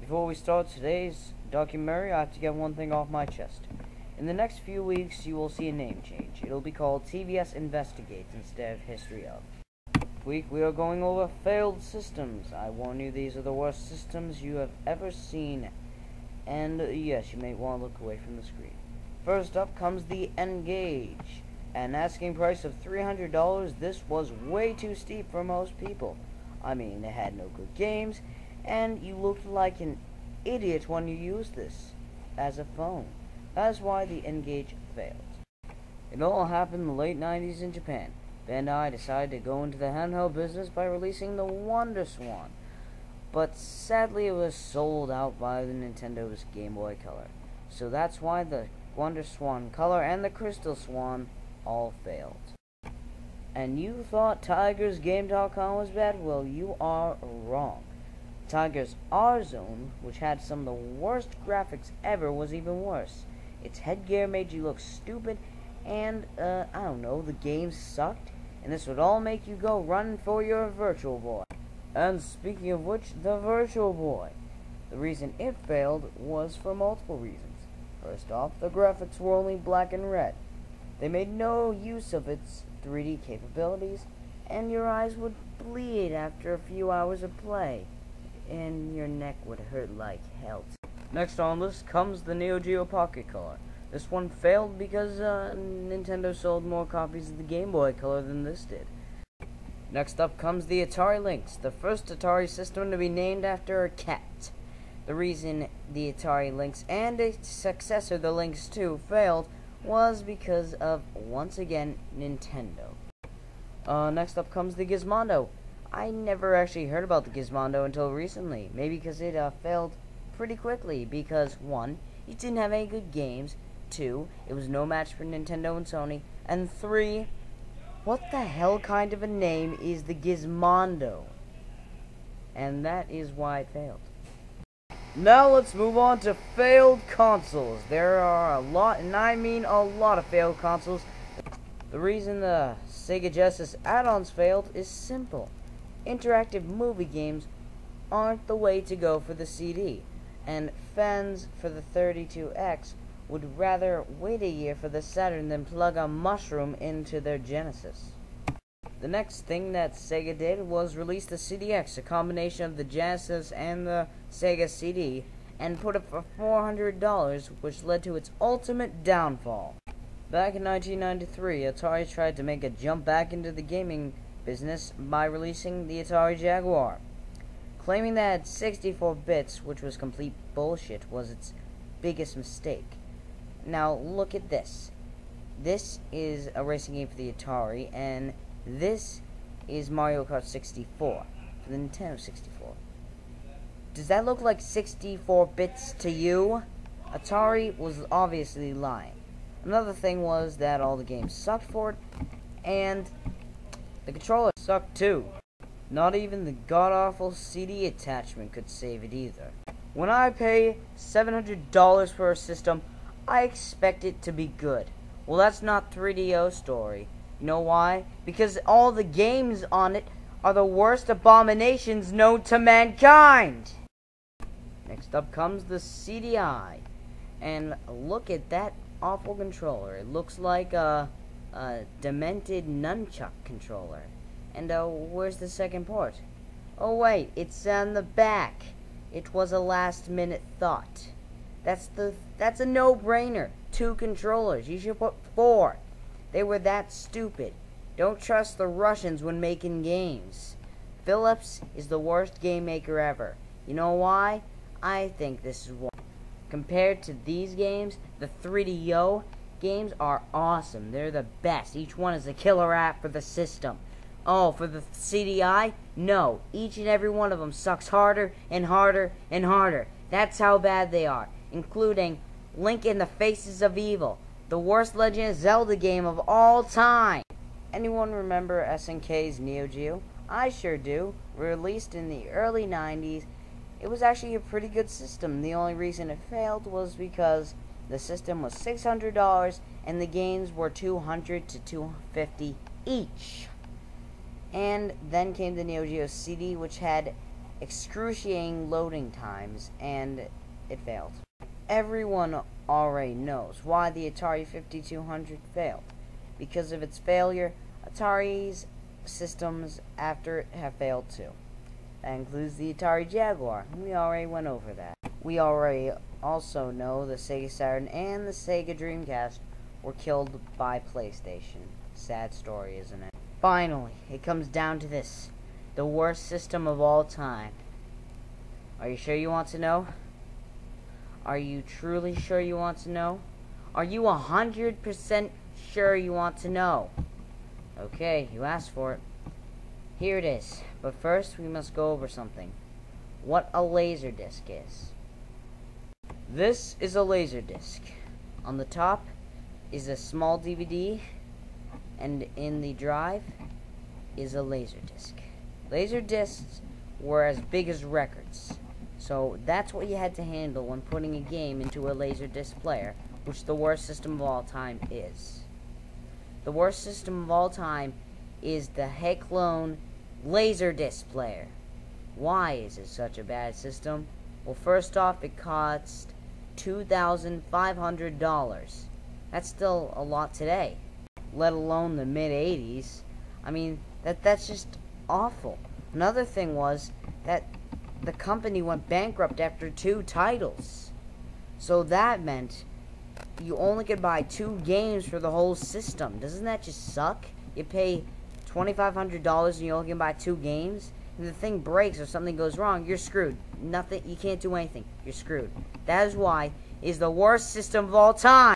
before we start today's documentary, I have to get one thing off my chest. In the next few weeks, you will see a name change. It'll be called TVS Investigates instead of History of. This week, we are going over failed systems. I warn you, these are the worst systems you have ever seen. And yes, you may want to look away from the screen. First up comes the Engage. An asking price of $300, this was way too steep for most people. I mean, it had no good games, and you looked like an idiot when you used this as a phone. That's why the Engage failed. It all happened in the late 90s in Japan. Bandai decided to go into the handheld business by releasing the Wonder Swan, but sadly it was sold out by the Nintendo's Game Boy Color. So that's why the Wonder Swan Color and the Crystal Swan all failed. And you thought TigersGame.com was bad? Well, you are wrong. Tiger's R-Zone, which had some of the worst graphics ever, was even worse. Its headgear made you look stupid, and, I don't know, the game sucked, and this would all make you go run for your Virtual Boy. And speaking of which, the Virtual Boy. The reason it failed was for multiple reasons. First off, the graphics were only black and red. They made no use of its 3D capabilities, and your eyes would bleed after a few hours of play, and your neck would hurt like hell. Next on the list comes the Neo Geo Pocket Color. This one failed because Nintendo sold more copies of the Game Boy Color than this did. Next up comes the Atari Lynx, the first Atari system to be named after a cat. The reason the Atari Lynx and its successor, the Lynx 2, failed was because of, once again, Nintendo. Next up comes the Gizmondo. I never actually heard about the Gizmondo until recently. Maybe because it failed pretty quickly. Because 1, it didn't have any good games. 2, it was no match for Nintendo and Sony. And 3, what the hell kind of a name is the Gizmondo? And that is why it failed. Now let's move on to failed consoles. There are a lot, and I mean a lot of failed consoles. The reason the Sega Genesis add-ons failed is simple. Interactive movie games aren't the way to go for the CD, and fans for the 32X would rather wait a year for the Saturn than plug a mushroom into their Genesis. The next thing that Sega did was release the CDX, a combination of the Genesis and the Sega CD, and put it for $400, which led to its ultimate downfall. Back in 1993, Atari tried to make a jump back into the gaming business by releasing the Atari Jaguar. Claiming that 64 bits, which was complete bullshit, was its biggest mistake. Now look at this. This is a racing game for the Atari, and this is Mario Kart 64 for the Nintendo 64. Does that look like 64 bits to you? Atari was obviously lying. Another thing was that all the games sucked for it, and the controller sucked too. Not even the god-awful CD attachment could save it either. When I pay $700 for a system, I expect it to be good. Well, that's not 3DO story. You know why? Because all the games on it are the worst abominations known to mankind. Next up comes the CDI. And look at that awful controller. It looks like a demented nunchuck controller. And where's the second port? Oh wait, it's on the back. It was a last-minute thought. That's a no-brainer. 2 controllers. You should put 4. They were that stupid. Don't trust the Russians when making games. Philips is the worst game maker ever. You know why? I think this is why. Compared to these games, the 3DO games are awesome. They're the best. Each one is a killer app for the system. Oh, for the CDI? No. Each and every one of them sucks harder and harder and harder. That's how bad they are. Including Link in the Faces of Evil, the worst Legend of Zelda game of all time. Anyone remember SNK's Neo Geo? I sure do. Released in the early 90s, it was actually a pretty good system. The only reason it failed was because the system was $600 and the games were $200 to $250 each. And then came the Neo Geo CD, which had excruciating loading times, and it failed. Everyone already knows why the Atari 5200 failed. Because of its failure, Atari's systems after it have failed too. That includes the Atari Jaguar. We already went over that. We already also know the Sega Saturn and the Sega Dreamcast were killed by PlayStation. Sad story, isn't it? Finally, it comes down to this. The worst system of all time. Are you sure you want to know? Are you truly sure you want to know? Are you 100% sure you want to know? Okay, you asked for it. Here it is. But first, we must go over something. What a laserdisc is. This is a laserdisc. On the top is a small DVD, and in the drive is a laserdisc. Laserdiscs were as big as records. So that's what you had to handle when putting a game into a laserdisc player, which the worst system of all time is. The worst system of all time is the Hecklone Laserdisc player. Why is it such a bad system? Well, first off, it cost $2,500. That's still a lot today, let alone the mid-80s. I mean, that's just awful. Another thing was that the company went bankrupt after 2 titles. So that meant you only could buy 2 games for the whole system. Doesn't that just suck? You pay $2,500 and you only can buy 2 games? If the thing breaks or something goes wrong, you're screwed. Nothing, you can't do anything. You're screwed. That is why it is the worst system of all time.